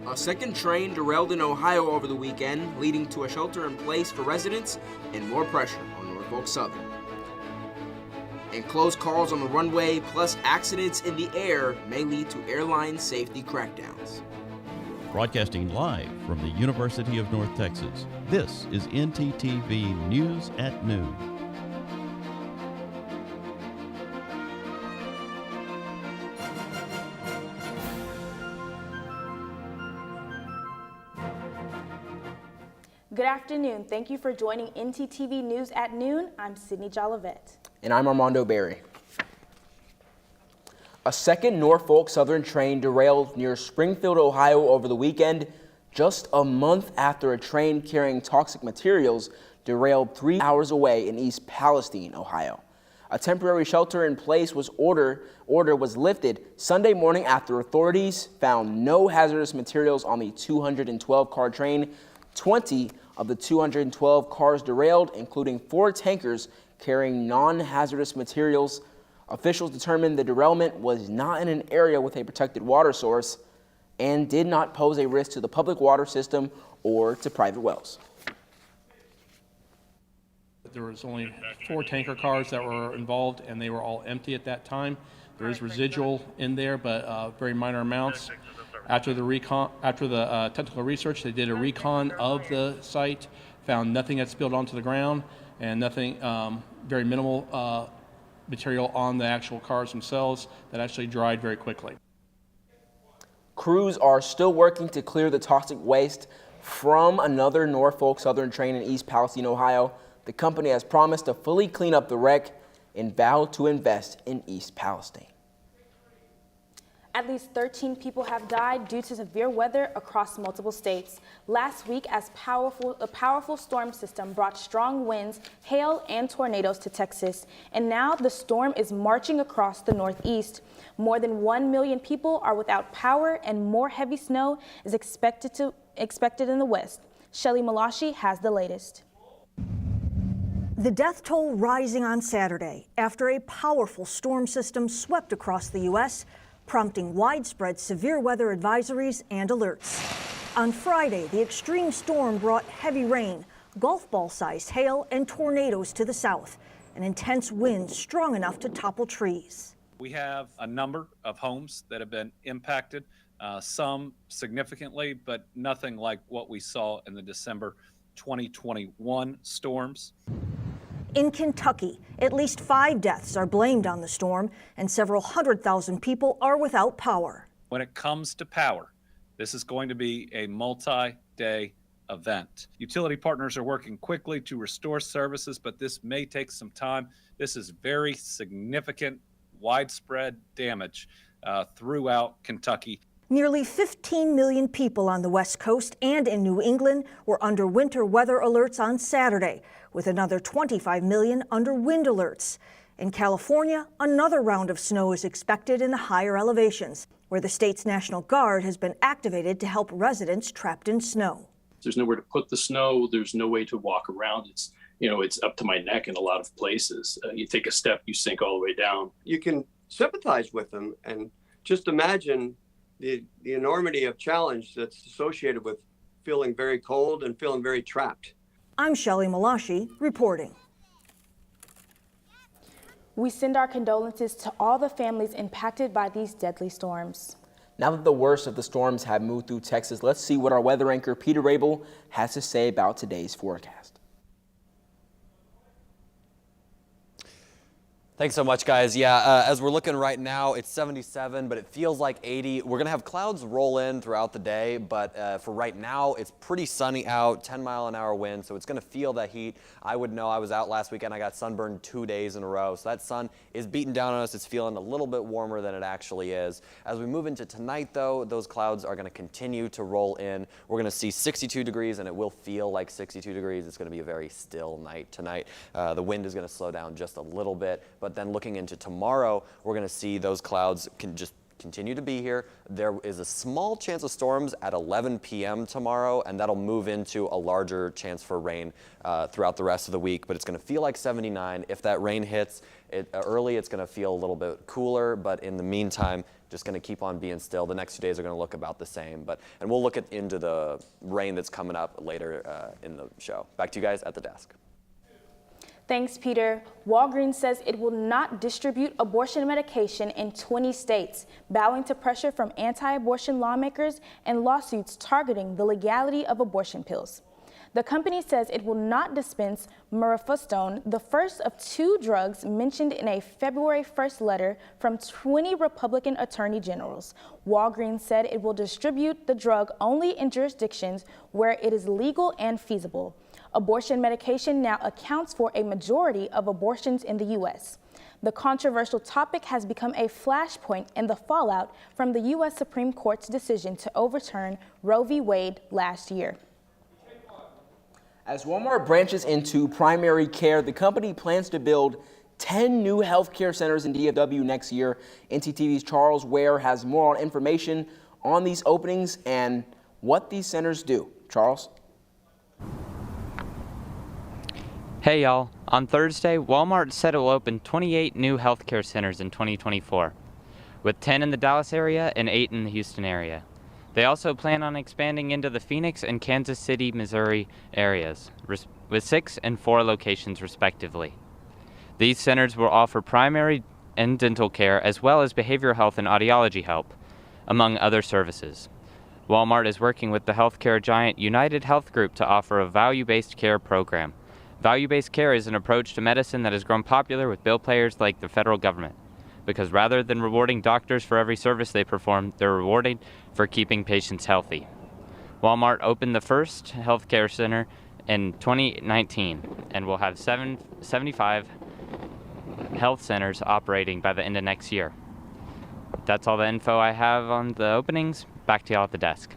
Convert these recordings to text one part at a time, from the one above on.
A second train derailed in Ohio over the weekend, leading to a shelter-in-place for residents and more pressure on Norfolk Southern. And close calls on the runway plus accidents in the air may lead to airline safety crackdowns. Broadcasting live from the University of North Texas, this is ntTV News at Noon. Good afternoon. Thank you for joining ntTV News at Noon. I'm Sydney Jolivet. And I'm Armando Berry. A second Norfolk Southern train derailed near Springfield, Ohio over the weekend, just a month after a train carrying toxic materials derailed 3 hours away in East Palestine, Ohio. A temporary shelter-in-place order was lifted Sunday morning after authorities found no hazardous materials on the 212-car train. 20 of the 212 cars derailed, including 4 tankers carrying non-hazardous materials. Officials determined the derailment was not in an area with a protected water source and did not pose a risk to the public water system or to private wells. There was only 4 tanker cars that were involved, and they were all empty at that time. There is residual in there, but very minor amounts. After the technical research, they did a recon of the site, found nothing that spilled onto the ground, and nothing, very minimal material on the actual cars themselves that actually dried very quickly. Crews are still working to clear the toxic waste from another Norfolk Southern train in East Palestine, Ohio. The company has promised to fully clean up the wreck and vowed to invest in East Palestine. At least 13 people have died due to severe weather across multiple states. Last week, a powerful storm system brought strong winds, hail, and tornadoes to Texas. And now the storm is marching across the Northeast. More than 1 million people are without power, and more heavy snow is expected in the West. Shelly Malashi has the latest. The death toll rising on Saturday after a powerful storm system swept across the U.S., prompting widespread severe weather advisories and alerts. On Friday, the extreme storm brought heavy rain, golf ball-sized hail, and tornadoes to the south, and intense winds strong enough to topple trees. We have a number of homes that have been impacted, some significantly, but nothing like what we saw in the December 2021 storms. In Kentucky, at least 5 deaths are blamed on the storm, and several 100,000 people are without power. When it comes to power, this is going to be a multi-day event. Utility partners are working quickly to restore services, but this may take some time. This is very significant, widespread damage throughout Kentucky. Nearly 15 million people on the West Coast and in New England were under winter weather alerts on Saturday, with another 25 million under wind alerts. In California, another round of snow is expected in the higher elevations, where the state's National Guard has been activated to help residents trapped in snow. There's nowhere to put the snow. There's no way to walk around. It's up to my neck in a lot of places. You take a step, you sink all the way down. You can sympathize with them and just imagine the enormity of challenge that's associated with feeling very cold and feeling very trapped. I'm Shelly Malashi reporting. We send our condolences to all the families impacted by these deadly storms. Now that the worst of the storms have moved through Texas, let's see what our weather anchor Peter Rabel has to say about today's forecast. Thanks so much, guys. Yeah, as we're looking right now, it's 77, but it feels like 80. We're going to have clouds roll in throughout the day, but for right now, it's pretty sunny out, 10-mile-an-hour wind, so it's going to feel that heat. I would know. I was out last weekend. I got sunburned 2 days in a row, so that sun is beating down on us. It's feeling a little bit warmer than it actually is. As we move into tonight, though, those clouds are going to continue to roll in. We're going to see 62 degrees, and it will feel like 62 degrees. It's going to be a very still night tonight. The wind is going to slow down just a little bit, but then looking into tomorrow, we're going to see those clouds can just continue to be here. There is a small chance of storms at 11 p.m. tomorrow, and that'll move into a larger chance for rain throughout the rest of the week, but it's going to feel like 79. If that rain hits early, it's going to feel a little bit cooler, but in the meantime, just going to keep on being still. The next few days are going to look about the same. And we'll look into the rain that's coming up later in the show. Back to you guys at the desk. Thanks, Peter. Walgreens says it will not distribute abortion medication in 20 states, bowing to pressure from anti-abortion lawmakers and lawsuits targeting the legality of abortion pills. The company says it will not dispense mifepristone, the first of 2 drugs mentioned in a February 1st letter from 20 Republican attorney generals. Walgreens said it will distribute the drug only in jurisdictions where it is legal and feasible. Abortion medication now accounts for a majority of abortions in the U.S. The controversial topic has become a flashpoint in the fallout from the U.S. Supreme Court's decision to overturn Roe v. Wade last year. As Walmart branches into primary care, the company plans to build 10 new healthcare centers in DFW next year. ntTV's Charles Ware has more information on these openings and what these centers do. Charles? Hey y'all, on Thursday, Walmart said it will open 28 new healthcare centers in 2024, with 10 in the Dallas area and 8 in the Houston area. They also plan on expanding into the Phoenix and Kansas City, Missouri areas, with 6 and 4 locations respectively. These centers will offer primary and dental care as well as behavioral health and audiology help, among other services. Walmart is working with the healthcare giant United Health Group to offer a value-based care program. Value-based care is an approach to medicine that has grown popular with bill payers like the federal government, because rather than rewarding doctors for every service they perform, they're rewarded for keeping patients healthy. Walmart opened the first healthcare center in 2019 and will have 75 health centers operating by the end of next year. That's all the info I have on the openings. Back to y'all at the desk.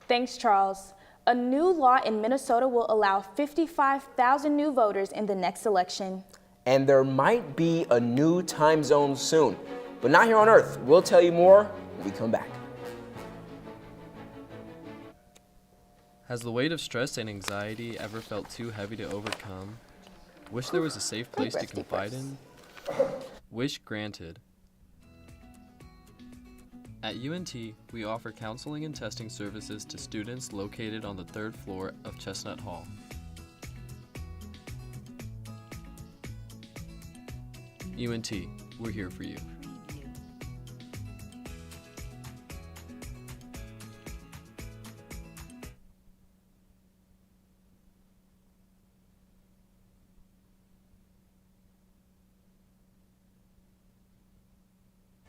Thanks, Charles. A new law in Minnesota will allow 55,000 new voters in the next election. And there might be a new time zone soon, but not here on Earth. We'll tell you more when we come back. Has the weight of stress and anxiety ever felt too heavy to overcome? Wish there was a safe place to confide in? Wish granted. At UNT, we offer counseling and testing services to students located on the 3rd floor of Chestnut Hall. UNT, we're here for you.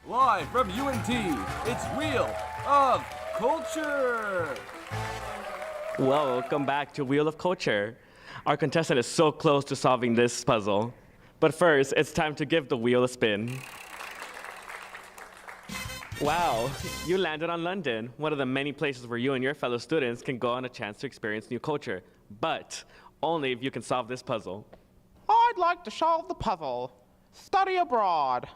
Live from UNT, it's Wheel of Culture! Welcome back to Wheel of Culture. Our contestant is so close to solving this puzzle. But first, it's time to give the wheel a spin. Wow, you landed on London, one of the many places where you and your fellow students can go on a chance to experience new culture. But only if you can solve this puzzle. I'd like to solve the puzzle. Study abroad.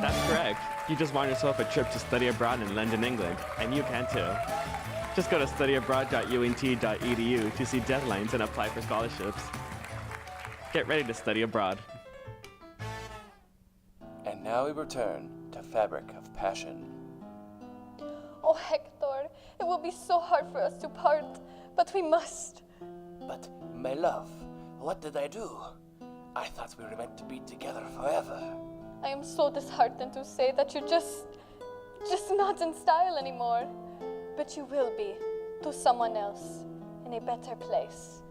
That's correct. You just won yourself a trip to study abroad in London, England, and you can too. Just go to studyabroad.unt.edu to see deadlines and apply for scholarships. Get ready to study abroad. And now we return to Fabric of Passion. Oh, Hector, it will be so hard for us to part, but we must. But, my love, what did I do? I thought we were meant to be together forever. I am so disheartened to say that you're just not in style anymore. But you will be, to someone else, in a better place.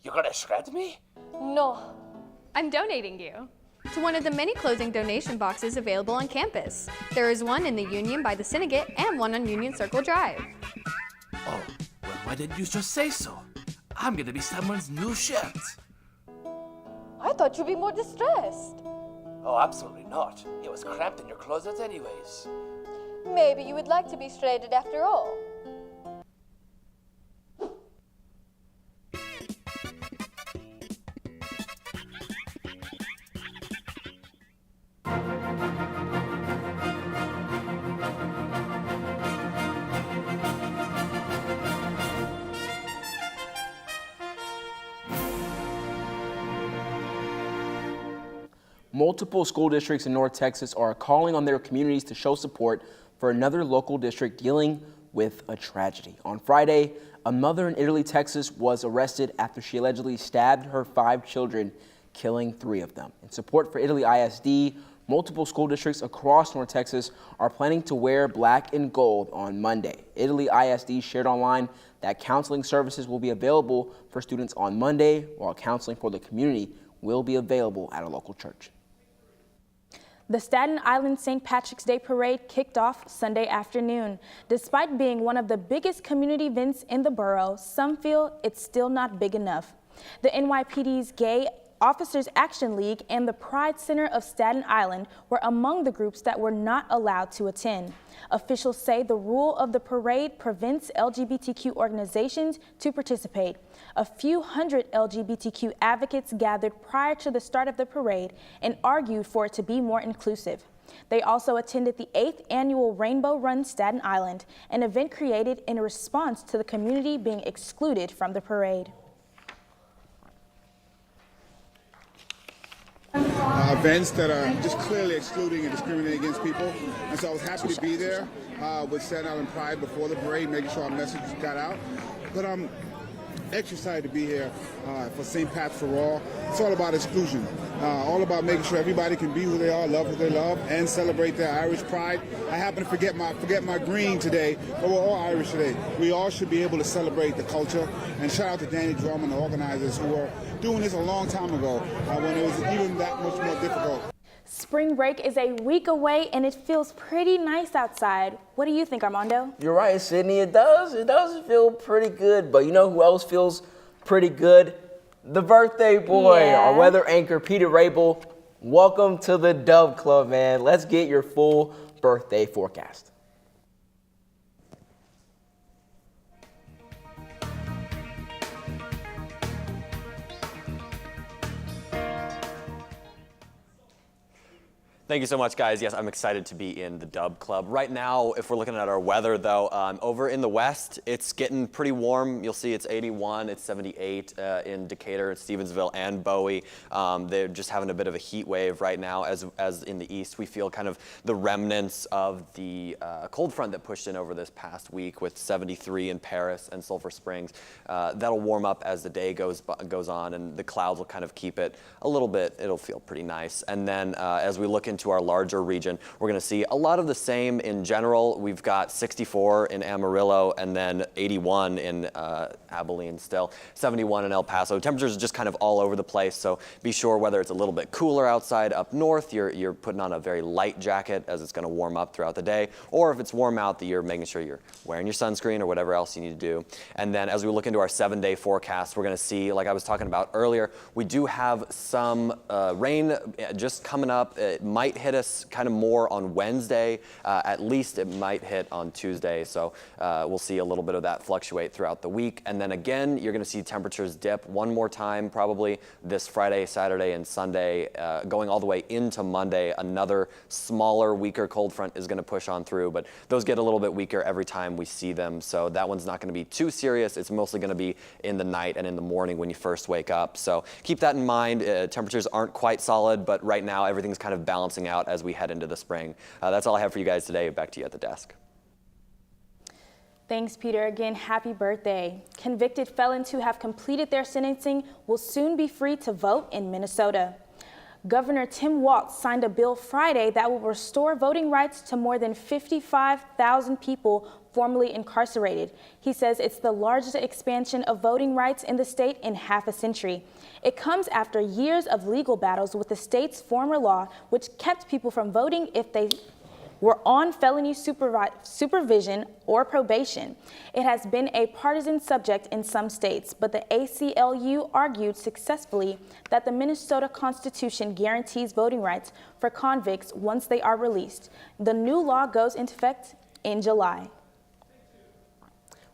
You're gonna shred me? No. I'm donating you to one of the many clothing donation boxes available on campus. There is one in the Union by the Syndicate and one on Union Circle Drive. Oh, well, why didn't you just say so? I'm gonna be someone's new shirt. I thought you'd be more distressed. Oh, absolutely not. It was cramped in your closet anyways. Maybe you would like to be shredded after all. Multiple school districts in North Texas are calling on their communities to show support for another local district dealing with a tragedy. On Friday, a mother in Italy, Texas was arrested after she allegedly stabbed her 5 children, killing 3 of them. In support for Italy ISD, multiple school districts across North Texas are planning to wear black and gold on Monday. Italy ISD shared online that counseling services will be available for students on Monday, while counseling for the community will be available at a local church. The Staten Island St. Patrick's Day Parade kicked off Sunday afternoon. Despite being one of the biggest community events in the borough, some feel it's still not big enough. The NYPD's Gay Officers Action League and the Pride Center of Staten Island were among the groups that were not allowed to attend. Officials say the rule of the parade prevents LGBTQ organizations to participate. A few hundred LGBTQ advocates gathered prior to the start of the parade and argued for it to be more inclusive. They also attended the 8th annual Rainbow Run Staten Island, an event created in response to the community being excluded from the parade. Events that are just clearly excluding and discriminating against people. And so I was happy to be there with Staten Island Pride before the parade, making sure our message got out. But I'm extra excited to be here for St. Pat's for All. It's all about exclusion, all about making sure everybody can be who they are, love who they love, and celebrate their Irish pride. I happen to forget my green today, but we're all Irish today. We all should be able to celebrate the culture. And shout out to Danny Drum and the organizers who were doing this a long time ago when it was even that much more difficult. Spring break is a week away and it feels pretty nice outside. What do you think, Armando? You're right, Sydney. It does feel pretty good. But you know who else feels pretty good? The birthday boy, our weather anchor, Peter Rabel. Welcome to the Dub Club, man. Let's get your full birthday forecast. Thank you so much, guys. Yes, I'm excited to be in the Dub Club. Right now, if we're looking at our weather, though, over in the west, it's getting pretty warm. You'll see it's 81, it's 78 in Decatur, Stevensville, and Bowie. They're just having a bit of a heat wave right now. As in the east, we feel kind of the remnants of the cold front that pushed in over this past week with 73 in Paris and Sulphur Springs. That'll warm up as the day goes on, and the clouds will kind of keep it a little bit. It'll feel pretty nice. And then as we look into our larger region, we're going to see a lot of the same in general. We've got 64 in Amarillo and then 81 in Abilene still, 71 in El Paso. Temperatures are just kind of all over the place, so be sure whether it's a little bit cooler outside up north, you're putting on a very light jacket as it's going to warm up throughout the day, or if it's warm out, that you're making sure you're wearing your sunscreen or whatever else you need to do. And then as we look into our 7-day forecast, we're going to see, like I was talking about earlier, we do have some rain just coming up. It might hit us kind of more on Wednesday. At least it might hit on Tuesday. So we'll see a little bit of that fluctuate throughout the week. And then again, you're going to see temperatures dip one more time probably this Friday, Saturday, and Sunday, going all the way into Monday. Another smaller, weaker cold front is going to push on through, but those get a little bit weaker every time we see them. So that one's not going to be too serious. It's mostly going to be in the night and in the morning when you first wake up. So keep that in mind. Temperatures aren't quite solid, but right now everything's kind of balancing out as we head into the spring. That's all I have for you guys today. Back to you at the desk. Thanks, Peter. Again, happy birthday. Convicted felons who have completed their sentencing will soon be free to vote in Minnesota. Governor Tim Walz signed a bill Friday that will restore voting rights to more than 55,000 people formerly incarcerated. He says it's the largest expansion of voting rights in the state in half a century. It comes after years of legal battles with the state's former law, which kept people from voting if they were on felony supervision or probation. It has been a partisan subject in some states, but the ACLU argued successfully that the Minnesota Constitution guarantees voting rights for convicts once they are released. The new law goes into effect in July.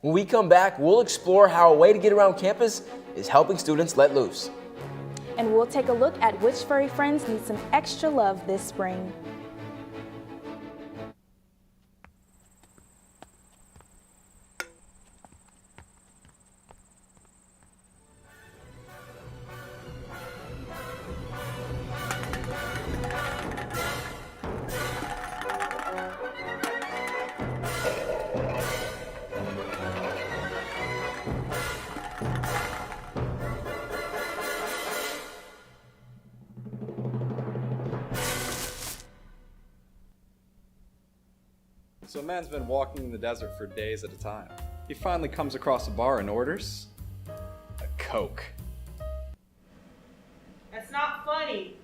When we come back, we'll explore how a way to get around campus is helping students let loose. And we'll take a look at which furry friends need some extra love this spring. So a man's been walking in the desert for days at a time. He finally comes across a bar and orders a Coke. That's not funny.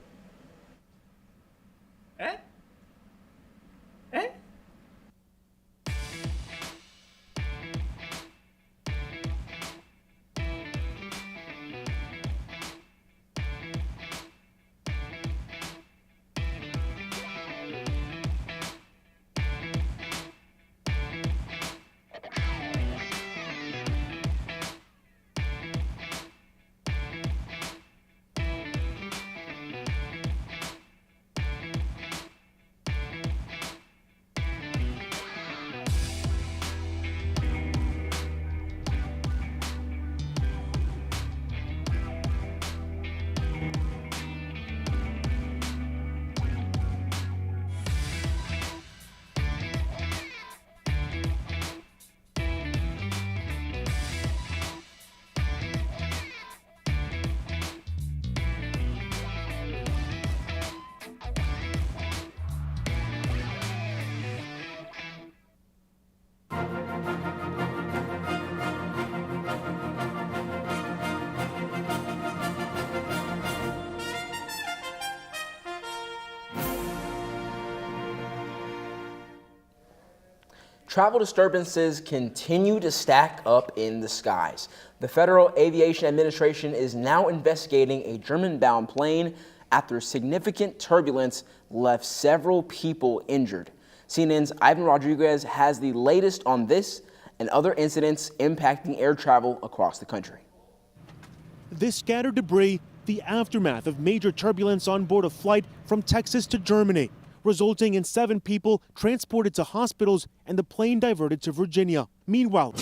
Eh? Eh? Travel disturbances continue to stack up in the skies. The Federal Aviation Administration is now investigating a German-bound plane after significant turbulence left several people injured. CNN's Ivan Rodriguez has the latest on this and other incidents impacting air travel across the country. This scattered debris, the aftermath of major turbulence on board a flight from Texas to Germany, resulting in 7 people transported to hospitals and the plane diverted to Virginia. Meanwhile,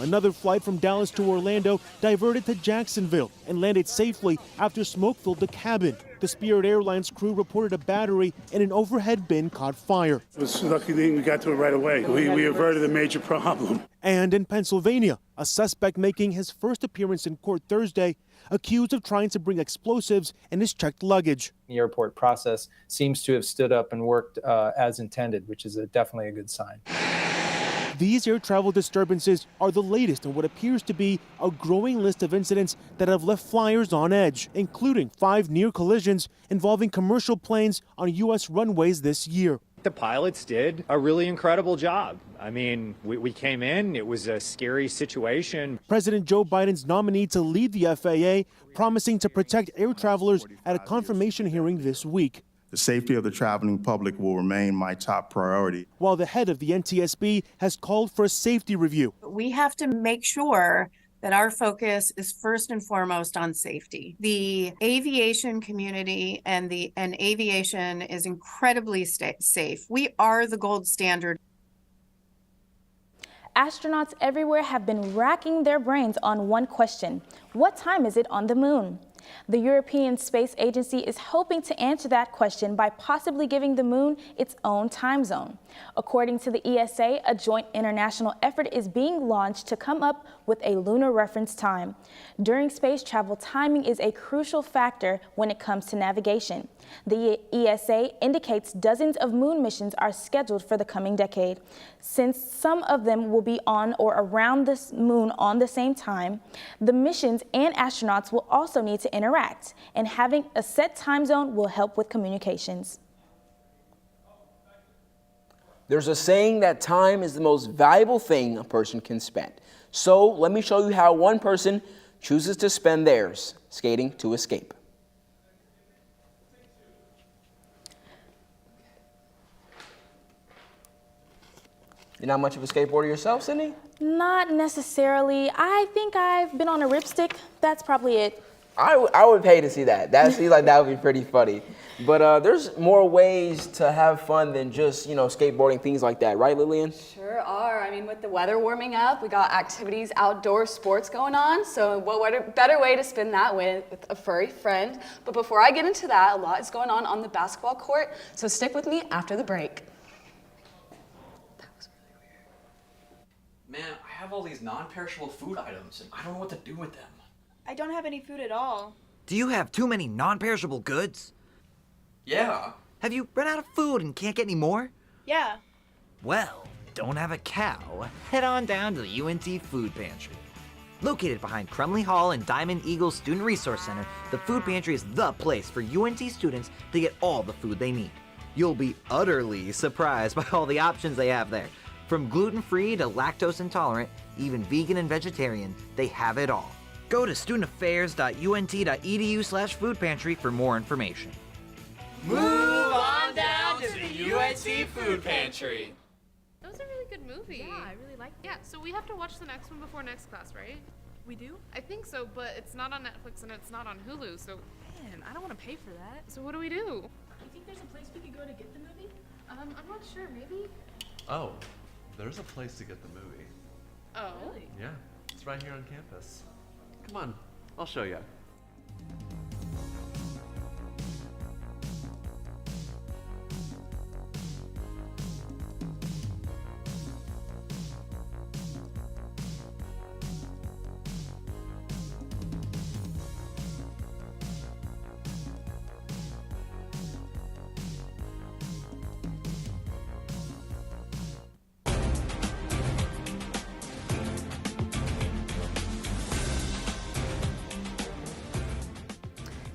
another flight from Dallas to Orlando diverted to Jacksonville and landed safely after smoke filled the cabin. The Spirit Airlines crew reported a battery in an overhead bin caught fire. It was lucky we got to it right away. We averted a major problem. And in Pennsylvania, a suspect making his first appearance in court Thursday, accused of trying to bring explosives in his checked luggage. The airport process seems to have stood up and worked as intended, which is definitely a good sign. These air travel disturbances are the latest in what appears to be a growing list of incidents that have left flyers on edge, including 5 near collisions involving commercial planes on U.S. runways this year. The pilots did a really incredible job. I mean, we came in, it was a scary situation. President Joe Biden's nominee to lead the FAA, promising to protect air travelers at a confirmation hearing this week. The safety of the traveling public will remain my top priority. While the head of the NTSB has called for a safety review. We have to make sure that our focus is first and foremost on safety. The aviation community and aviation is incredibly safe. We are the gold standard. Astronauts everywhere have been racking their brains on one question: what time is it on the moon? The European Space Agency is hoping to answer that question by possibly giving the moon its own time zone. According to the ESA, a joint international effort is being launched to come up with a lunar reference time. During space travel, timing is a crucial factor when it comes to navigation. The ESA indicates dozens of moon missions are scheduled for the coming decade. Since some of them will be on or around the moon on the same time, the missions and astronauts will also need to interact, and having a set time zone will help with communications. There's a saying that time is the most valuable thing a person can spend. So let me show you how one person chooses to spend theirs, skating to escape. You're not much of a skateboarder yourself, Sydney? Not necessarily. I think I've been on a ripstick. That's probably it. I would pay to see that. That seems like that would be pretty funny. But there's more ways to have fun than just, skateboarding, things like that. Right, Lillian? Sure are. I mean, with the weather warming up, we got activities, outdoor sports going on. So what better way to spend that with a furry friend? But before I get into that, a lot is going on the basketball court. So stick with me after the break. Man, I have all these non-perishable food items, and I don't know what to do with them. I don't have any food at all. Do you have too many non-perishable goods? Yeah. Have you run out of food and can't get any more? Yeah. Well, don't have a cow? Head on down to the UNT Food Pantry. Located behind Crumley Hall and Diamond Eagle Student Resource Center, the Food Pantry is the place for UNT students to get all the food they need. You'll be utterly surprised by all the options they have there. From gluten-free to lactose intolerant, even vegan and vegetarian, they have it all. Go to studentaffairs.unt.edu/foodpantry for more information. Move on down to the UNT Food Pantry. That was a really good movie. Yeah, I really liked it. Yeah, so we have to watch the next one before next class, right? We do? I think so, but it's not on Netflix and it's not on Hulu, so... Man, I don't want to pay for that. So what do we do? You think there's a place we could go to get the movie? I'm not sure, maybe? Oh, there's a place to get the movie. Oh. Really? Yeah, it's right here on campus. Come on, I'll show you.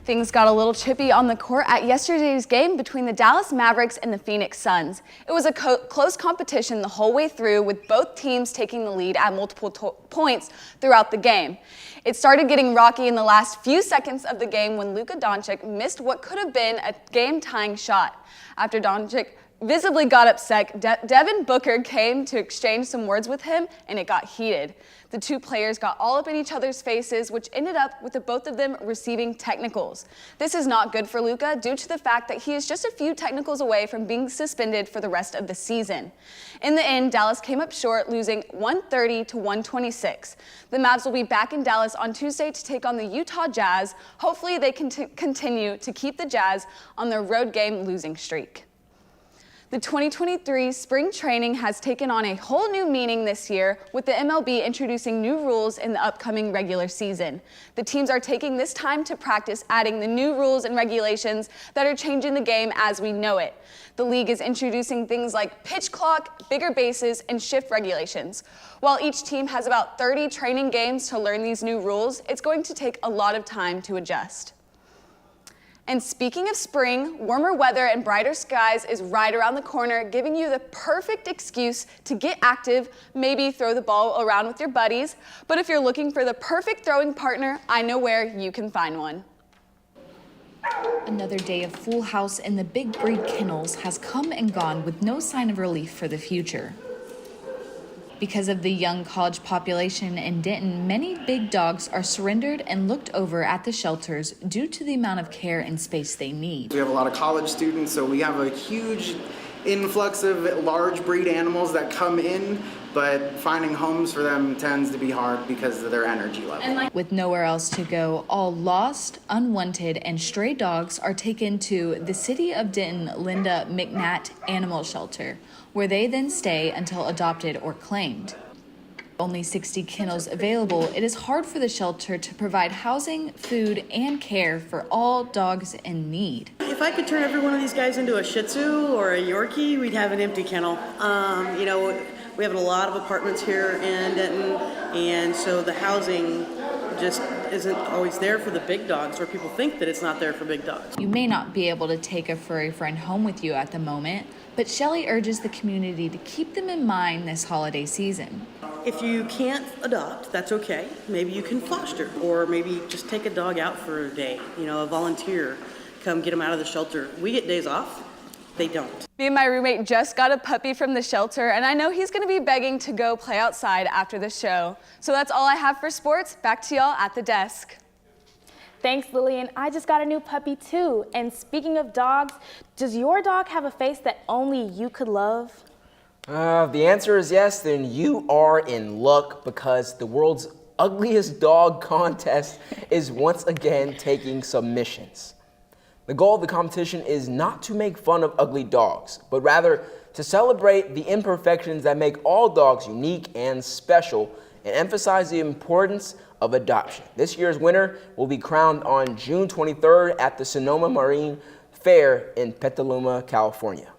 Things got a little chippy on the court at yesterday's game between the Dallas Mavericks and the Phoenix Suns. It was a close competition the whole way through, with both teams taking the lead at multiple points throughout the game. It started getting rocky in the last few seconds of the game when Luka Doncic missed what could have been a game-tying shot. After Doncic visibly got upset, Devin Booker came to exchange some words with him, and it got heated. The two players got all up in each other's faces, which ended up with the both of them receiving technicals. This is not good for Luka due to the fact that he is just a few technicals away from being suspended for the rest of the season. In the end, Dallas came up short, losing 130 to 126. The Mavs will be back in Dallas on Tuesday to take on the Utah Jazz. Hopefully they can continue to keep the Jazz on their road game losing streak. The 2023 spring training has taken on a whole new meaning this year, with the MLB introducing new rules in the upcoming regular season. The teams are taking this time to practice adding the new rules and regulations that are changing the game as we know it. The league is introducing things like pitch clock, bigger bases, and shift regulations. While each team has about 30 training games to learn these new rules, it's going to take a lot of time to adjust. And speaking of spring, warmer weather and brighter skies is right around the corner, giving you the perfect excuse to get active, maybe throw the ball around with your buddies. But if you're looking for the perfect throwing partner, I know where you can find one. Another day of Full House in the big breed kennels has come and gone with no sign of relief for the future. Because of the young college population in Denton, many big dogs are surrendered and looked over at the shelters due to the amount of care and space they need. We have a lot of college students, so we have a huge influx of large breed animals that come in, but finding homes for them tends to be hard because of their energy level. With nowhere else to go, all lost, unwanted, and stray dogs are taken to the City of Denton Linda McNatt Animal Shelter, where they then stay until adopted or claimed. Only 60 kennels available, it is hard for the shelter to provide housing, food, and care for all dogs in need. If I could turn every one of these guys into a Shih Tzu or a Yorkie, we'd have an empty kennel. We have a lot of apartments here in Denton, and so the housing just isn't always there for the big dogs, or people think that it's not there for big dogs. You may not be able to take a furry friend home with you at the moment, but Shelley urges the community to keep them in mind this holiday season. If you can't adopt, that's okay. Maybe you can foster, or maybe just take a dog out for a day. A volunteer, come get them out of the shelter. We get days off, they don't. Me and my roommate just got a puppy from the shelter, and I know he's gonna be begging to go play outside after the show. So that's all I have for sports. Back to y'all at the desk. Thanks, Lillian. I just got a new puppy too. And speaking of dogs, does your dog have a face that only you could love? If the answer is yes, then you are in luck, because the world's ugliest dog contest is once again taking submissions. The goal of the competition is not to make fun of ugly dogs, but rather to celebrate the imperfections that make all dogs unique and special, and emphasize the importance of adoption. This year's winner will be crowned on June 23rd at the Sonoma Marine Fair in Petaluma, California.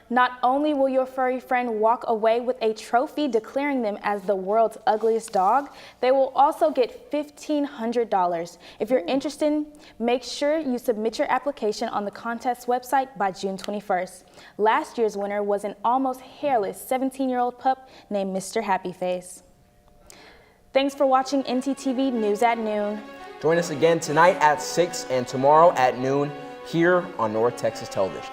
Not only will your furry friend walk away with a trophy declaring them as the world's ugliest dog, they will also get $1,500. If you're interested, make sure you submit your application on the contest website by June 21st. Last year's winner was an almost hairless 17-year-old pup named Mr. Happy Face. Thanks for watching ntTV News at Noon. Join us again tonight at 6 and tomorrow at noon here on North Texas Television.